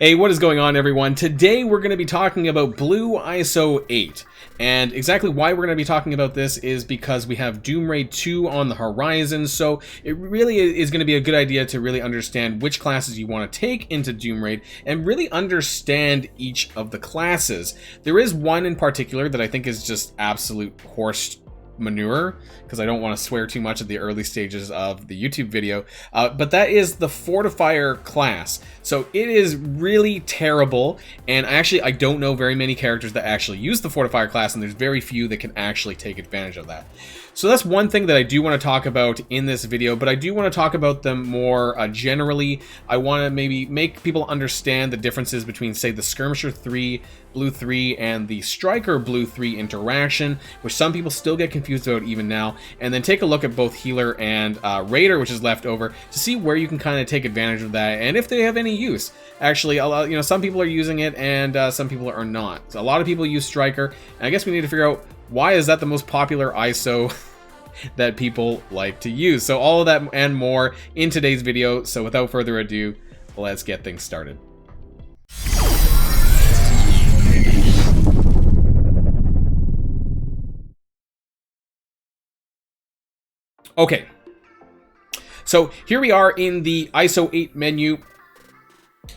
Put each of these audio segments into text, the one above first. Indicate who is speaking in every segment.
Speaker 1: Hey, what is going on, everyone? Today we're going to be talking about Blue ISO-8. And exactly why we're going to be talking about this is because we have Doom Raid 2 on the horizon, so it really is going to be a good idea to really understand which classes you want to take into Doom Raid and really understand each of the classes. There is one in particular that I think is just absolute horse manure, because I don't want to swear too much at the early stages of the YouTube video, but that is the Fortifier class. So it is really terrible, and I don't know very many characters that actually use the Fortifier class, and there's very few that can actually take advantage of that. So that's one thing that I do want to talk about in this video, but I do want to talk about them more generally. I want to maybe make people understand the differences between, say, the Skirmisher 3, Blue 3, and the Striker Blue 3 interaction, which some people still get confused about even now, and then take a look at both Healer and Raider, which is left over, to see where you can kind of take advantage of that, and if they have any use. Actually, some people are using it, and some people are not. So a lot of people use Striker, and I guess we need to figure out why is that the most popular ISO that people like to use. So all of that and more in today's video. So without further ado, let's get things started. Okay, so here we are in the ISO-8 menu,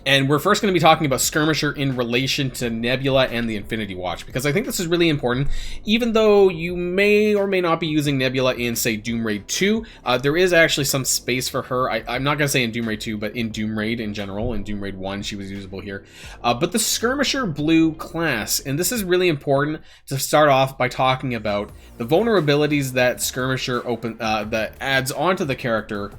Speaker 1: and we're first going to be talking about Skirmisher in relation to Nebula and the Infinity Watch, because I think this is really important. Even though you may or may not be using Nebula in, say, Doom Raid 2, there is actually some space for her. I'm not going to say in Doom Raid 2, but in Doom Raid in general. In Doom Raid 1, she was usable here. But the Skirmisher Blue class, and this is really important to start off by talking about the vulnerabilities that Skirmisher that adds onto the character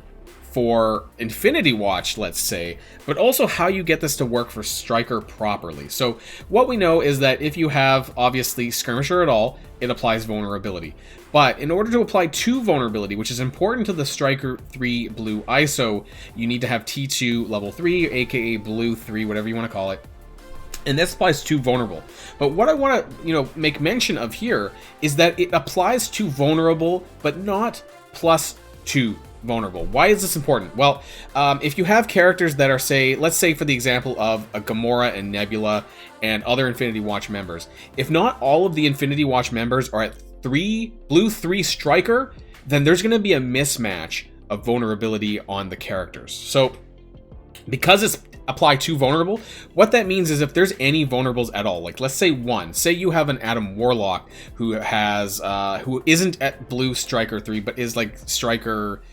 Speaker 1: for Infinity Watch, let's say, but also how you get this to work for Striker properly. So what we know is that if you have, obviously, Skirmisher at all, it applies vulnerability. But in order to apply 2 vulnerability, which is important to the Striker 3 Blue ISO, you need to have T2 level 3, aka Blue 3, whatever you want to call it. And this applies to vulnerable. But what I want to, make mention of here is that it applies to vulnerable, but not +2 vulnerable. Why is this important? Well, if you have characters that are, say, let's say for the example of a Gamora and Nebula and other Infinity Watch members, if not all of the Infinity Watch members are at Blue 3 Striker, then there's going to be a mismatch of vulnerability on the characters. So because it's apply to vulnerable, what that means is if there's any vulnerables at all, like let's say one, say you have an Adam Warlock who has who isn't at Blue Striker 3 but is like Striker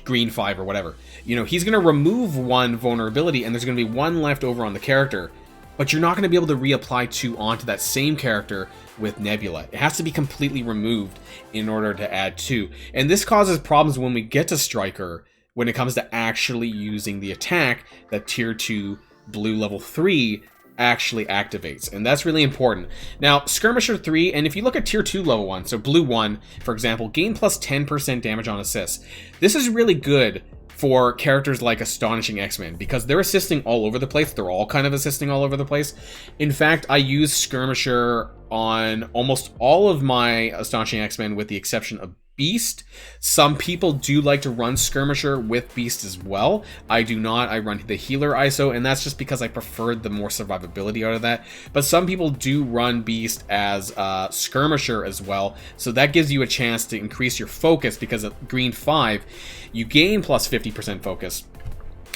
Speaker 1: Green 5 or whatever, he's going to remove one vulnerability and there's going to be one left over on the character, but you're not going to be able to reapply 2 onto that same character with Nebula. It has to be completely removed in order to add 2, and this causes problems when we get to Striker when it comes to actually using the attack that tier 2 Blue level 3 actually activates, and that's really important. Now, Skirmisher 3, and if you look at tier 2 level 1, so Blue 1, for example, gain plus 10% damage on assists. This is really good for characters like Astonishing X-Men, because they're assisting all over the place. They're all kind of assisting all over the place. In fact, I use Skirmisher on almost all of my Astonishing X-Men with the exception of Beast. Some people do like to run Skirmisher with Beast as well. I do not. I run the Healer ISO, and that's just because I preferred the more survivability out of that. But some people do run Beast as Skirmisher as well, so that gives you a chance to increase your focus, because at Green 5, you gain plus 50% focus,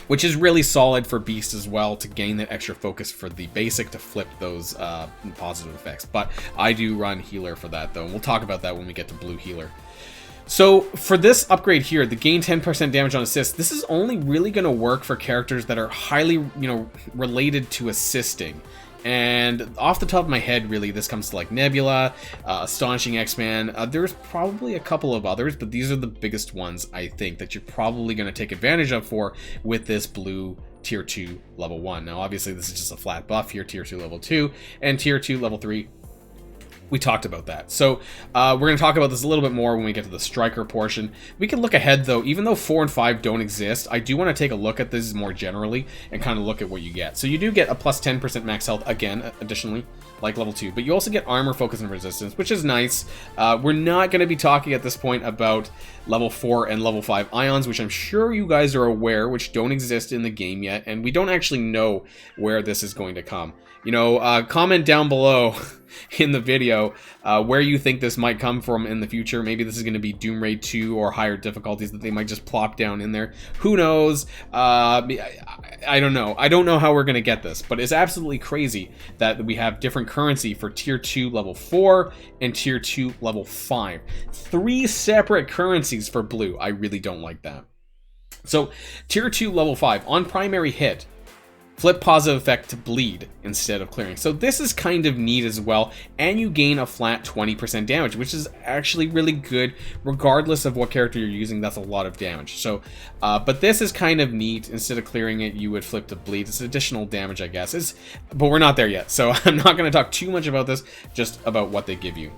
Speaker 1: which is really solid for Beast as well, to gain that extra focus for the basic to flip those positive effects. But I do run Healer for that, though, and we'll talk about that when we get to Blue Healer. So for this upgrade here, the gain 10% damage on assist, this is only really going to work for characters that are highly, related to assisting. And off the top of my head, really, this comes to like Nebula, Astonishing X-Man. There's probably a couple of others, but these are the biggest ones, I think, that you're probably going to take advantage of with this Blue tier 2 level 1. Now, obviously, this is just a flat buff here, tier 2 level 2, and tier 2 level 3 we talked about that. So we're going to talk about this a little bit more when we get to the striker portion. We can look ahead though. Even though 4 and 5 don't exist, I do want to take a look at this more generally and kind of look at what you get. So you do get a plus 10% max health again, additionally, like level 2, but you also get armor, focus, and resistance, which is nice. We're not going to be talking at this point about level 4 and level 5 ions, which I'm sure you guys are aware, which don't exist in the game yet, and we don't actually know where this is going to come. You know, comment down below in the video where you think this might come from in the future. Maybe this is going to be Doom Raid 2 or higher difficulties that they might just plop down in there. Who knows? I don't know. I don't know how we're going to get this, but it's absolutely crazy that we have different currency for tier 2 level 4 and tier 2 level 5. 3 separate currencies for blue. I really don't like that. So tier 2 level 5 on primary hit, flip positive effect to bleed instead of clearing. So this is kind of neat as well, and you gain a flat 20% damage, which is actually really good regardless of what character you're using. That's a lot of damage. So but this is kind of neat. Instead of clearing it, you would flip to bleed. It's additional damage, I guess. But we're not there yet, so I'm not going to talk too much about this, just about what they give you.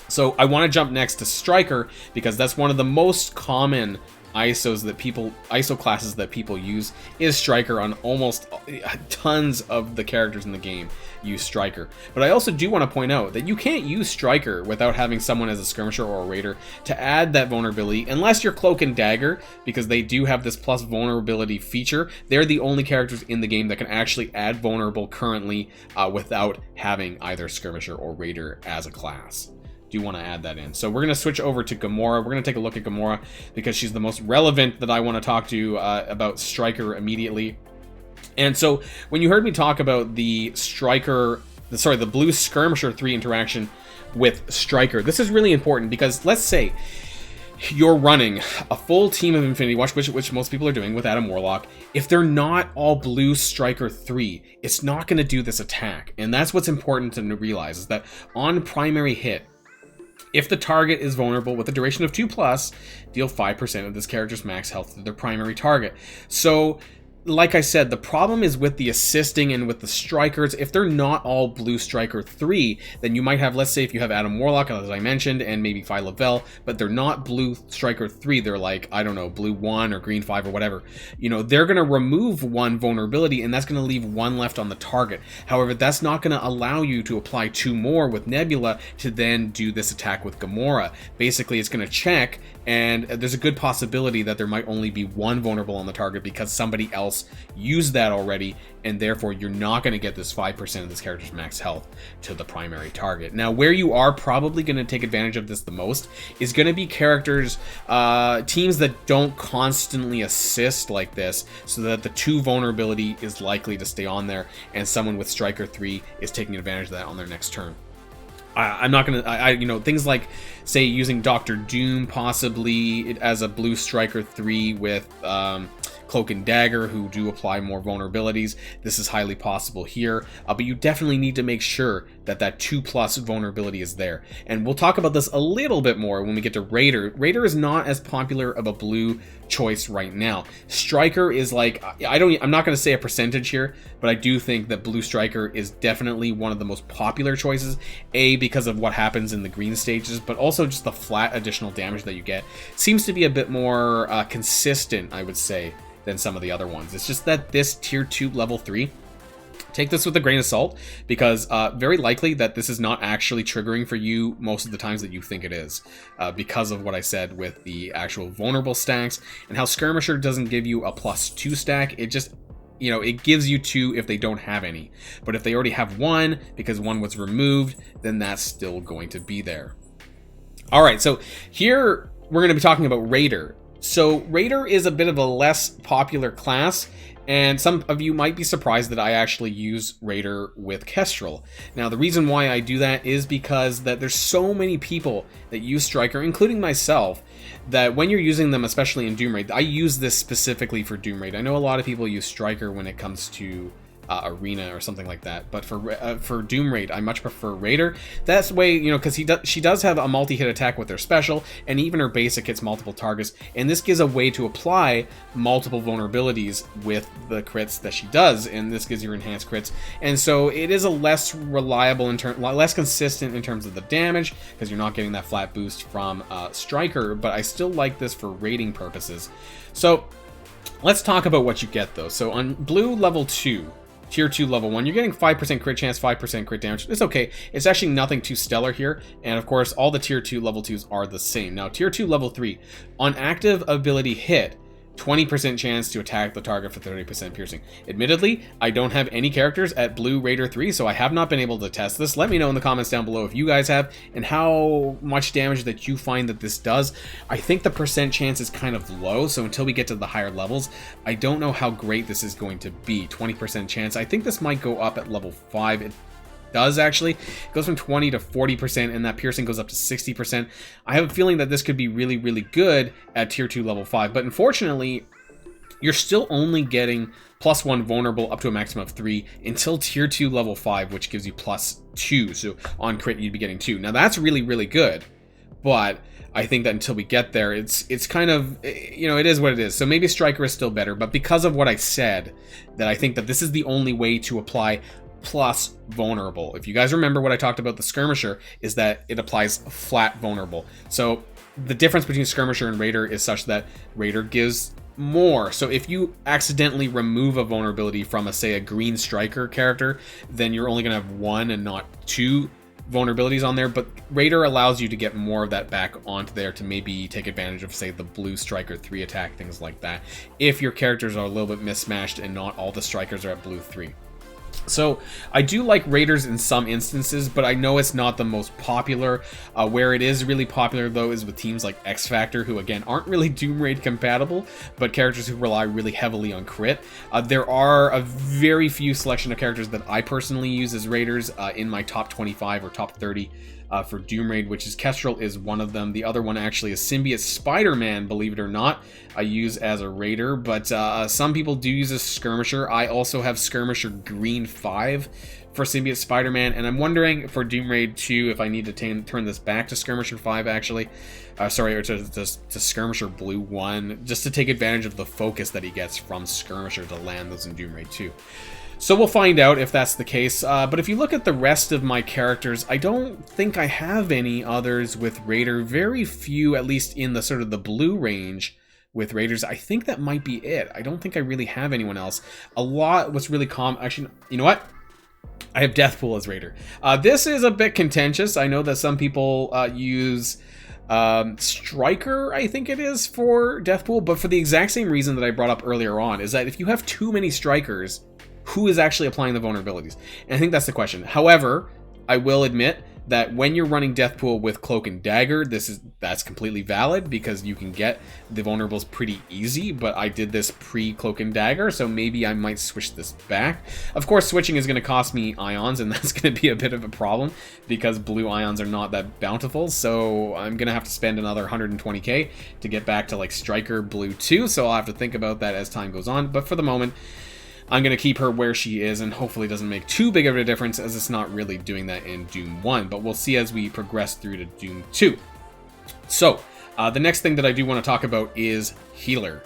Speaker 1: So I want to jump next to striker, because that's one of the most common ISO classes that people use is striker. On almost tons of the characters in the game use striker. But I also do want to point out that you can't use striker without having someone as a skirmisher or a raider to add that vulnerability, unless you're cloak and dagger, because they do have this plus vulnerability feature. They're the only characters in the game that can actually add vulnerable currently without having either skirmisher or raider as a class. Do want to add that in. So we're going to switch over to Gamora. We're going to take a look at Gamora because she's the most relevant that I want to talk to about striker immediately. And so when you heard me talk about the blue skirmisher 3 interaction with striker, this is really important, because let's say you're running a full team of Infinity Watch, which most people are doing with Adam Warlock. If they're not all blue striker 3, it's not going to do this attack. And that's what's important to realize, is that on primary hit, if the target is vulnerable with a duration of 2+, deal 5% of this character's max health to their primary target. So, like I said, the problem is with the assisting and with the strikers. If they're not all blue striker 3, then you might have, let's say if you have Adam Warlock, as I mentioned, and maybe Phi Lavelle, but they're not blue striker 3, they're like, I don't know, blue 1 or green 5 or whatever. You know, they're going to remove 1 vulnerability, and that's going to leave 1 left on the target. However, that's not going to allow you to apply 2 more with Nebula to then do this attack with Gamora. Basically, it's going to check, and there's a good possibility that there might only be 1 vulnerable on the target because somebody else used that already, and therefore you're not going to get this 5% of this character's max health to the primary target. Now, where you are probably going to take advantage of this the most is going to be characters, teams that don't constantly assist like this, so that the 2 vulnerability is likely to stay on there, and someone with striker 3 is taking advantage of that on their next turn. I'm not gonna, you know, things like, say, using Dr. Doom possibly as a blue striker 3 with Cloak and Dagger, who do apply more vulnerabilities. This is highly possible here, but you definitely need to make sure that that 2+ vulnerability is there. And we'll talk about this a little bit more when we get to Raider. Raider is not as popular of a blue choice right now. Striker is like, I'm not going to say a percentage here, but I do think that blue striker is definitely one of the most popular choices, because of what happens in the green stages, but also just the flat additional damage that you get seems to be a bit more consistent, I would say, than some of the other ones. It's just that this tier 2 level 3, take this with a grain of salt, because very likely that this is not actually triggering for you most of the times that you think it is, because of what I said with the actual vulnerable stacks, and how Skirmisher doesn't give you a +2 stack. It just, you know, it gives you 2 if they don't have any. But if they already have 1, because 1 was removed, then that's still going to be there. Alright, so here we're going to be talking about Raider. So Raider is a bit of a less popular class, and some of you might be surprised that I actually use Raider with Kestrel. Now, the reason why I do that is because that there's so many people that use Striker, including myself, that when you're using them, especially in Doom Raid, I use this specifically for Doom Raid. I know a lot of people use Striker when it comes to Arena or something like that. But for Doom Raid, I much prefer Raider. That's the way, you know, because she does have a multi-hit attack with her special, and even her basic hits multiple targets, and this gives a way to apply multiple vulnerabilities with the crits that she does, and this gives you enhanced crits. And so it is a less reliable less consistent in terms of the damage, because you're not getting that flat boost from Striker, but I still like this for raiding purposes. So let's talk about what you get though. So on Blue level 2, Tier 2 level 1, you're getting 5% crit chance, 5% crit damage. It's okay. It's actually nothing too stellar here. And of course, all the Tier 2 level 2s are the same. Now, Tier 2 level 3, on active ability hit, 20% chance to attack the target for 30% piercing. Admittedly, I don't have any characters at Blue Raider 3, so I have not been able to test this. Let me know in the comments down below if you guys have, and how much damage that you find that this does. I think the percent chance is kind of low, so until we get to the higher levels, I don't know how great this is going to be. 20% chance. I think this might go up at level 5. It does actually. It goes from 20 to 40%, and that piercing goes up to 60%. I have a feeling that this could be really, really good at Tier 2 level 5, but unfortunately, you're still only getting +1 vulnerable up to a maximum of 3 until Tier 2 level 5, which gives you +2. So on crit, you'd be getting 2. Now that's really, really good, but I think that until we get there, it's kind of, you know, it is what it is. So maybe Striker is still better, but because of what I said, that I think that this is the only way to apply plus vulnerable. If you guys remember what I talked about the Skirmisher, is that it applies flat vulnerable. So the difference between Skirmisher and Raider is such that Raider gives more. So if you accidentally remove a vulnerability from say a green Striker character, then you're only gonna have 1 and not 2 vulnerabilities on there, but Raider allows you to get more of that back onto there to maybe take advantage of say the Blue Striker 3 attack, things like that, if your characters are a little bit mismatched and not all the Strikers are at Blue 3. So I do like Raiders in some instances, but I know it's not the most popular. Where it is really popular though is with teams like X Factor, who again aren't really Doom Raid compatible, but characters who rely really heavily on crit. There are a very few selection of characters that I personally use as Raiders in my top 25 or top 30 for Doom Raid, which is Kestrel is one of them. The other one actually is Symbiote Spider-Man, believe it or not, I use as a Raider, but some people do use a Skirmisher. I also have Skirmisher Green 5 for Symbiote Spider-Man, and I'm wondering for Doom Raid 2 if I need to turn this back to Skirmisher 5 actually. Sorry, or to Skirmisher Blue 1, just to take advantage of the focus that he gets from Skirmisher to land those in Doom Raid 2. So we'll find out if that's the case, but if you look at the rest of my characters, I don't think I have any others with Raider. Very few, at least in the sort of the blue range with Raiders. I think that might be it. I don't think I really have anyone else. A lot, what's really common, actually, you know what? I have Deathpool as Raider. This is a bit contentious. I know that some people use Striker, I think it is, for Deathpool, but for the exact same reason that I brought up earlier on, is that if you have too many Strikers, who is actually applying the vulnerabilities? And I think that's the question. However, I will admit that when you're running Deathpool with Cloak and Dagger, that's completely valid because you can get the vulnerables pretty easy, but I did this pre-Cloak and Dagger, so maybe I might switch this back. Of course, switching is going to cost me ions, and that's going to be a bit of a problem because blue ions are not that bountiful, so I'm going to have to spend another 120k to get back to like Striker Blue 2, so I'll have to think about that as time goes on, but for the moment, I'm going to keep her where she is, and hopefully it doesn't make too big of a difference as it's not really doing that in Doom 1, but we'll see as we progress through to Doom 2. So, the next thing that I do want to talk about is Healer.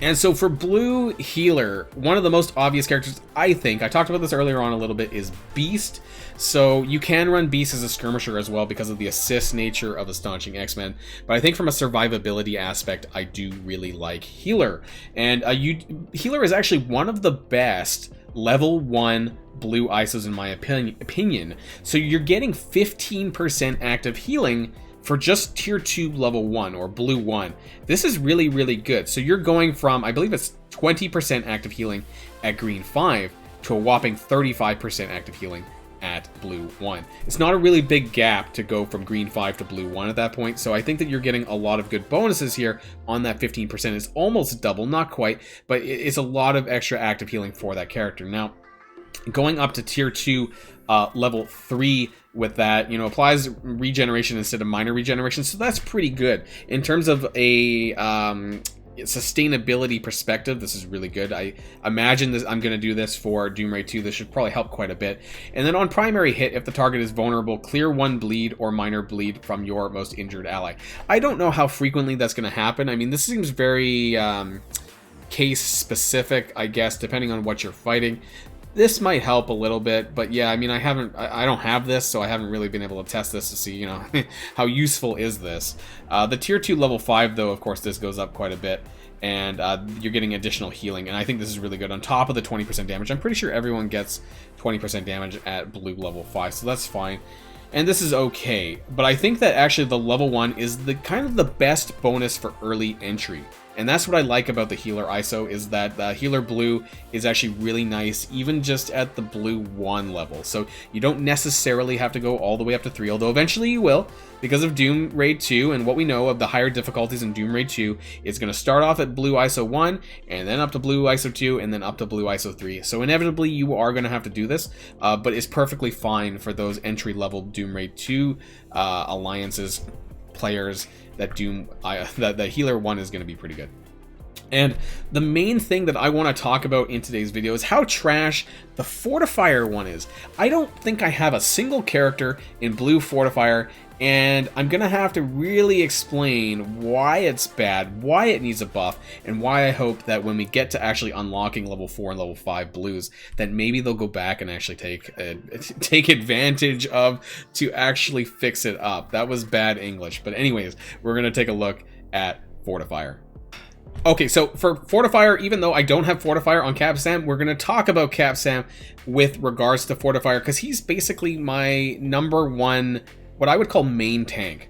Speaker 1: And so for Blue Healer, one of the most obvious characters, I think, I talked about this earlier on a little bit, is Beast. So you can run Beast as a Skirmisher as well because of the assist nature of the Staunching X-Men. But I think from a survivability aspect, I do really like Healer. And Healer is actually one of the best level 1 blue ISOs in my opinion. So you're getting 15% active healing for just Tier 2 level 1 or Blue 1. This is really, really good. So you're going from, I believe it's 20% active healing at Green 5 to a whopping 35% active healing at Blue 1. It's not a really big gap to go from Green 5 to Blue 1 at that point, so I think that you're getting a lot of good bonuses here on that 15%. It's almost double, not quite, but it's a lot of extra active healing for that character. Now, going up to Tier 2 level 3 with that, you know, applies regeneration instead of minor regeneration, so that's pretty good. In terms of a sustainability perspective, this is really good. I imagine this. I'm going to do this for Doom Raid 2. This should probably help quite a bit. And then on primary hit, if the target is vulnerable, clear 1 bleed or minor bleed from your most injured ally. I don't know how frequently that's going to happen. I mean, this seems very case specific, I guess, depending on what you're fighting. This might help a little bit, but yeah, I mean, I don't have this, so I haven't really been able to test this to see, you know, how useful is this. The tier 2 level 5, though, of course, this goes up quite a bit, and you're getting additional healing, and I think this is really good on top of the 20% damage. I'm pretty sure everyone gets 20% damage at blue level 5, so that's fine. And this is okay, but I think that actually the level 1 is the kind of the best bonus for early entry. And that's what I like about the healer ISO, is that the healer blue is actually really nice, even just at the blue 1 level. So you don't necessarily have to go all the way up to 3, although eventually you will, because of Doom Raid 2, and what we know of the higher difficulties in Doom Raid 2, it's going to start off at blue ISO 1, and then up to blue ISO 2, and then up to blue ISO 3. So inevitably you are going to have to do this, but it's perfectly fine for those entry-level Doom Raid 2 alliances, players, that the healer 1 is going to be pretty good. And the main thing that I want to talk about in today's video is how trash the Fortifier 1 is. I don't think I have a single character in blue Fortifier, and I'm going to have to really explain why it's bad, why it needs a buff, and why I hope that when we get to actually unlocking level 4 and level 5 blues, that maybe they'll go back and actually take advantage of to actually fix it up. That was bad English. But anyways, we're going to take a look at Fortifier. Okay, so for Fortifier, even though I don't have Fortifier on Cap Sam, we're going to talk about Cap Sam with regards to Fortifier, because he's basically my number 1, what I would call main tank,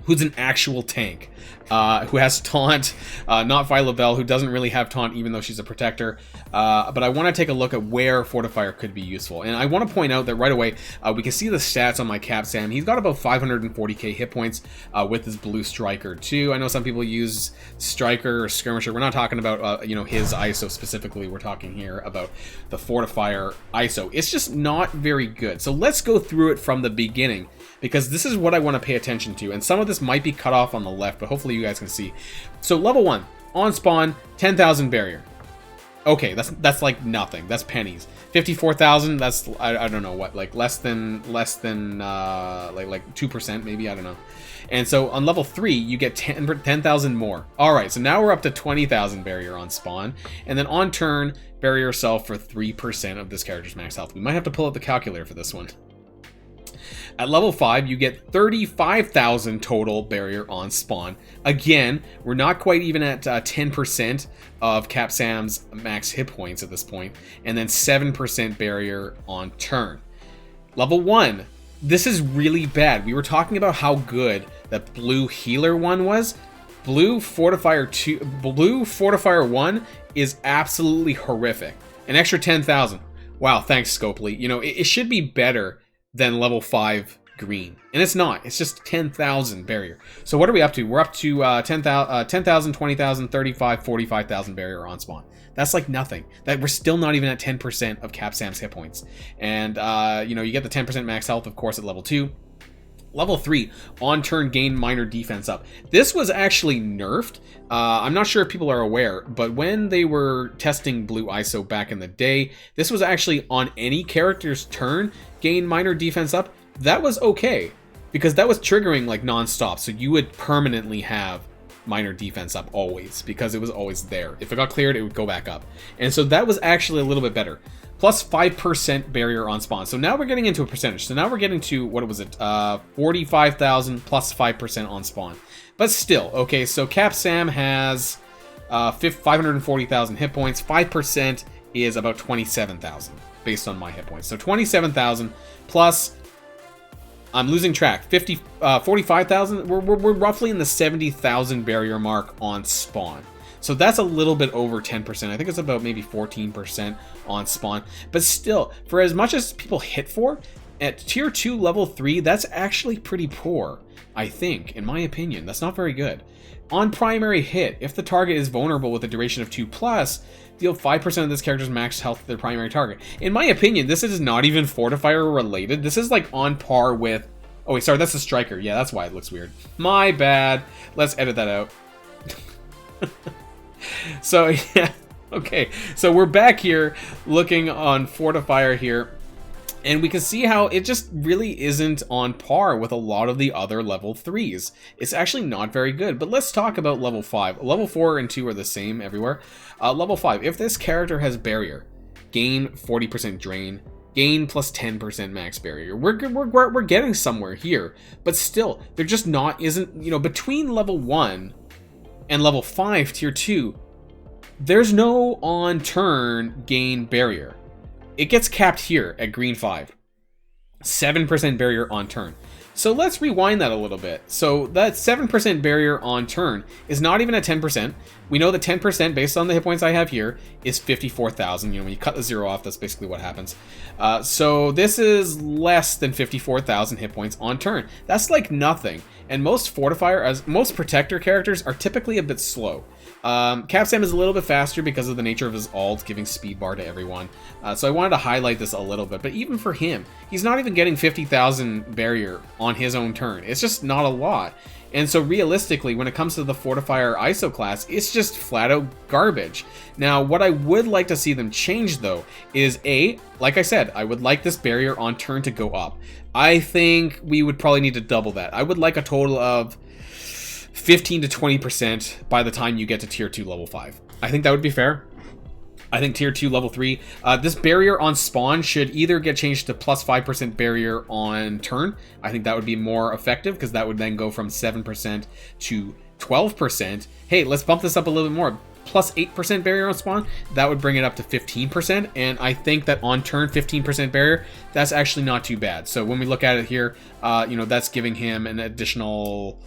Speaker 1: who's an actual tank, who has taunt, not Viola, who doesn't really have taunt, even though she's a protector. But I want to take a look at where Fortifier could be useful. And I want to point out that right away, we can see the stats on my Cap Sam. He's got about 540k hit points with his blue Striker too. I know some people use Striker or Skirmisher. We're not talking about, you know, his ISO specifically. We're talking here about the Fortifier ISO. It's just not very good. So let's go through it from the beginning, because this is what I want to pay attention to. And some of this might be cut off on the left, but hopefully you guys can see. So level 1, on spawn, 10,000 barrier. Okay, that's like nothing. That's pennies. 54,000, that's, I don't know what, like less than like 2% maybe, I don't know. And so on level 3, you get 10,000 more. All right, so now we're up to 20,000 barrier on spawn. And then on turn, bury yourself for 3% of this character's max health. We might have to pull up the calculator for this one. At level 5, you get 35,000 total barrier on spawn. Again, we're not quite even at 10% of Cap Sam's max hit points at this point. And then 7% barrier on turn. Level 1, this is really bad. We were talking about how good that blue healer 1 was. Blue Fortifier 1 is absolutely horrific. An extra 10,000. Wow, thanks, Scopely. You know, it should be better than level 5 green, and it's not. It's just 10,000 barrier. So what are we up to? We're up to 10,000, 20,000, 35, 45,000 barrier on spawn. That's like nothing. That we're still not even at 10% of Cap Sam's hit points. And you know, you get the 10% max health, of course, at level 2. Level 3, on turn gain minor defense up. This was actually nerfed. I'm not sure if people are aware, but when they were testing blue ISO back in the day, this was actually on any character's turn, gain minor defense up. That was okay, because that was triggering like non-stop. So you would permanently have minor defense up always, because it was always there. If it got cleared, it would go back up. And so that was actually a little bit better. Plus 5% barrier on spawn. So now we're getting into a percentage. So now we're getting to, what was it? 45,000 plus 5% on spawn. But still, okay, so Cap Sam has 540,000 hit points. 5% is about 27,000 based on my hit points. So 27,000 plus, I'm losing track, 45,000. We're roughly in the 70,000 barrier mark on spawn. So that's a little bit over 10%. I think it's about maybe 14% on spawn. But still, for as much as people hit for, at tier 2 level 3, that's actually pretty poor, I think, in my opinion. That's not very good. On primary hit, if the target is vulnerable with a duration of 2+, deal 5% of this character's max health to their primary target. In my opinion, this is not even Fortifier related. This is like on par with... Oh wait, sorry, that's the Striker. Yeah, that's why it looks weird. My bad. Let's edit that out. So, yeah. Okay, so we're back here looking on Fortifier here, and we can see how it just really isn't on par with a lot of the other level 3s. It's actually not very good, but let's talk about level 5. Level 4 and 2 are the same everywhere. Level 5, if this character has barrier, gain 40% drain, gain plus 10% max barrier. We're getting somewhere here, but still, there just isn't, you know, between level 1 and level 5 tier 2, there's no on turn gain barrier. It gets capped here at green 5. 7% barrier on turn. So let's rewind that a little bit. So that 7% barrier on turn is not even at 10%. We know that 10% based on the hit points I have here is 54,000. You know, when you cut the 0 off, that's basically what happens. So this is less than 54,000 hit points on turn. That's like nothing. And most Fortifier, as most Protector characters, are typically a bit slow. Capsam is a little bit faster because of the nature of his ult, giving speed bar to everyone. So I wanted to highlight this a little bit, but even for him, he's not even getting 50,000 barrier on his own turn. It's just not a lot. And so realistically, when it comes to the Fortifier ISO class, it's just flat out garbage. Now, what I would like to see them change though is like I said, I would like this barrier on turn to go up. I think we would probably need to double that. I would like a total of 15 to 20% by the time you get to tier 2 level 5. I think that would be fair. I think tier 2 level 3, this barrier on spawn should either get changed to plus 5% barrier on turn. I think that would be more effective because that would then go from 7% to 12%. Hey, let's bump this up a little bit more. Plus 8% barrier on spawn, that would bring it up to 15%. And I think that on turn 15% barrier, that's actually not too bad. So when we look at it here, you know, that's giving him an additional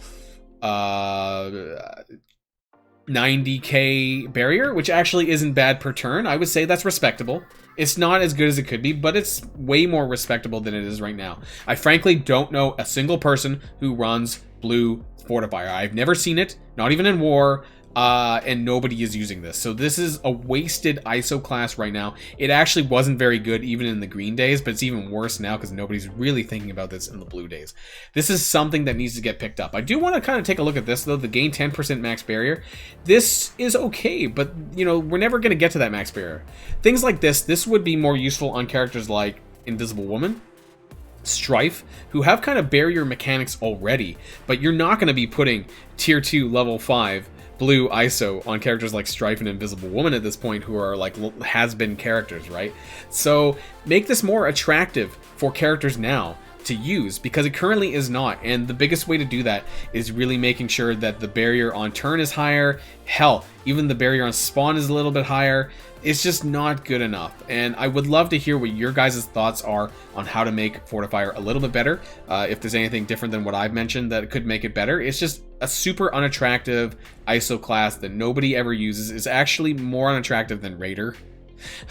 Speaker 1: 90k barrier, which actually isn't bad per turn. I would say that's respectable. It's not as good as it could be, but it's way more respectable than it is right now. I frankly don't know a single person who runs blue Fortifier. I've never seen it, not even in war. And nobody is using this. So this is a wasted ISO class right now. It actually wasn't very good even in the green days, but it's even worse now because nobody's really thinking about this in the blue days. This is something that needs to get picked up. I do want to kind of take a look at this though, the gain 10% max barrier. This is okay, but you know, we're never going to get to that max barrier. Things like this would be more useful on characters like Invisible Woman, Strife, who have kind of barrier mechanics already, but you're not going to be putting tier 2 level 5 blue ISO on characters like Strife and Invisible Woman at this point, who are like has-been characters, right? So make this more attractive for characters now to use, because it currently is not. And the biggest way to do that is really making sure that the barrier on turn is higher. Hell, even the barrier on spawn is a little bit higher. It's just not good enough. And I would love to hear what your guys' thoughts are on how to make Fortifier a little bit better. If there's anything different than what I've mentioned that could make it better. It's just a super unattractive ISO class that nobody ever uses. It's actually more unattractive than Raider.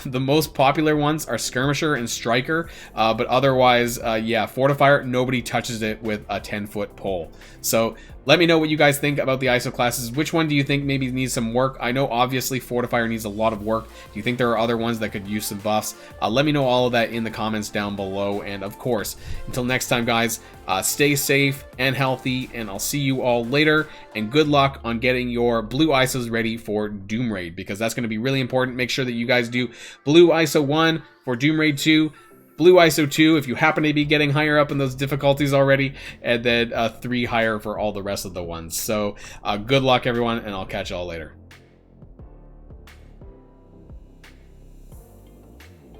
Speaker 1: The most popular ones are Skirmisher and Striker, but otherwise, yeah, Fortifier, nobody touches it with a 10-foot pole. So let me know what you guys think about the ISO classes. Which one do you think maybe needs some work? I know obviously Fortifier needs a lot of work. Do you think there are other ones that could use some buffs? Let me know all of that in the comments down below. And of course, until next time, guys, stay safe and healthy, and I'll see you all later. And good luck on getting your blue ISOs ready for Doom Raid, because that's going to be really important. Make sure that you guys do blue ISO 1 for Doom Raid 2, blue ISO 2 if you happen to be getting higher up in those difficulties already, and then 3 higher for all the rest of the ones. So good luck, everyone, and I'll catch y'all later.